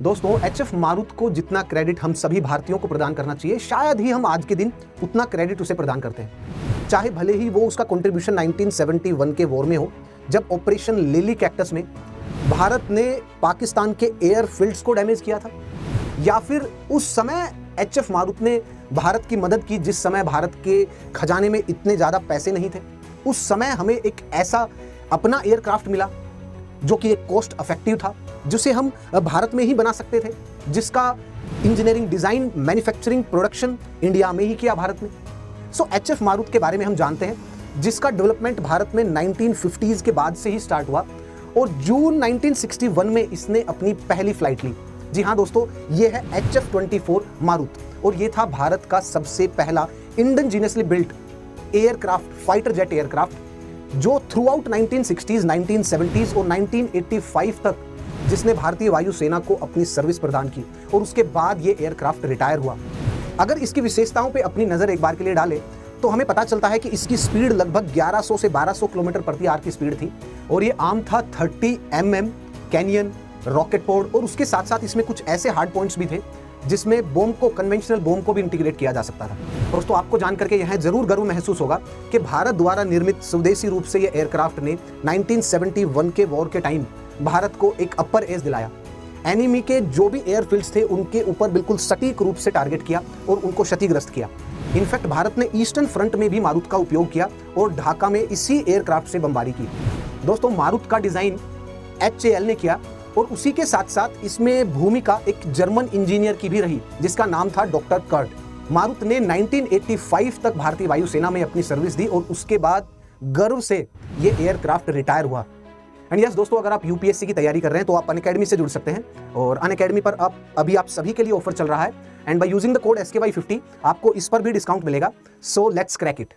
दोस्तों HF मारुत को जितना क्रेडिट हम सभी भारतीयों को प्रदान करना चाहिए, शायद ही हम आज के दिन उतना क्रेडिट उसे प्रदान करते हैं। चाहे भले ही वो उसका कंट्रीब्यूशन 1971 के वॉर में हो, जब ऑपरेशन लिली कैक्टस में भारत ने पाकिस्तान के एयरफील्ड्स को डैमेज किया था, या फिर उस समय HF मारुत ने भारत की मदद की जिस समय भारत के खजाने में इतने ज़्यादा पैसे नहीं थे। उस समय हमें एक ऐसा अपना एयरक्राफ्ट मिला जो कि एक कॉस्ट इफेक्टिव था, जिसे हम भारत में ही बना सकते थे, जिसका engineering, design, manufacturing, production India में ही किया भारत ने। सो HF मारुत के बारे में हम जानते हैं, जिसका डेवलपमेंट भारत में 1950s के बाद से ही स्टार्ट हुआ और जून 1961 में इसने अपनी पहली फ्लाइट ली। जी हाँ दोस्तों, ये है HF-24 मारुत और ये था भारत का सबसे पहला indigenously built aircraft, fighter jet aircraft, जो थ्रू आउट 1960s, 1970s और 1985 तक जिसने भारतीय वायुसेना को अपनी सर्विस प्रदान की और उसके बाद ये एयरक्राफ्ट रिटायर हुआ। अगर इसकी विशेषताओं पे अपनी नज़र एक बार के लिए डालें तो हमें पता चलता है कि इसकी स्पीड लगभग 1100 से 1200 किलोमीटर प्रति आवर की स्पीड थी और ये आर्म था 30 mm कैनियन रॉकेट पोर्ट, और उसके साथ साथ इसमें कुछ ऐसे हार्ड पॉइंट्स भी थे जिसमें बॉम्ब को, कन्वेंशनल बॉम्ब को भी इंटीग्रेट किया जा सकता था। दोस्तों, आपको जान करके यह जरूर गर्व महसूस होगा कि भारत द्वारा निर्मित स्वदेशी रूप से ये एयरक्राफ्ट ने 1971 के वॉर के टाइम भारत को एक अपर एज दिलाया। एनिमी के जो भी एयरफील्ड्स थे उनके ऊपर बिल्कुल सटीक रूप से टारगेट किया और उनको क्षतिग्रस्त किया। इनफैक्ट भारत ने ईस्टर्न फ्रंट में भी मारुत का उपयोग किया और ढाका में इसी एयरक्राफ्ट से बमबारी की। दोस्तों, मारुत का डिजाइन HAL ने किया और उसी के साथ साथ इसमें भूमिका एक जर्मन इंजीनियर की भी रही जिसका नाम था डॉक्टर कर्ट। मारुत ने 1985 तक भारतीय वायुसेना में अपनी सर्विस दी और उसके बाद गर्व से ये एयरक्राफ्ट रिटायर हुआ। एंड यस दोस्तों, अगर आप UPSC की तैयारी कर रहे हैं तो आप अनअकैडमी से जुड़ सकते हैं और अनअकैडमी पर आप सभी के लिए ऑफर चल रहा है and by using the code SKY50 आपको इस पर भी डिस्काउंट मिलेगा। So let's crack it.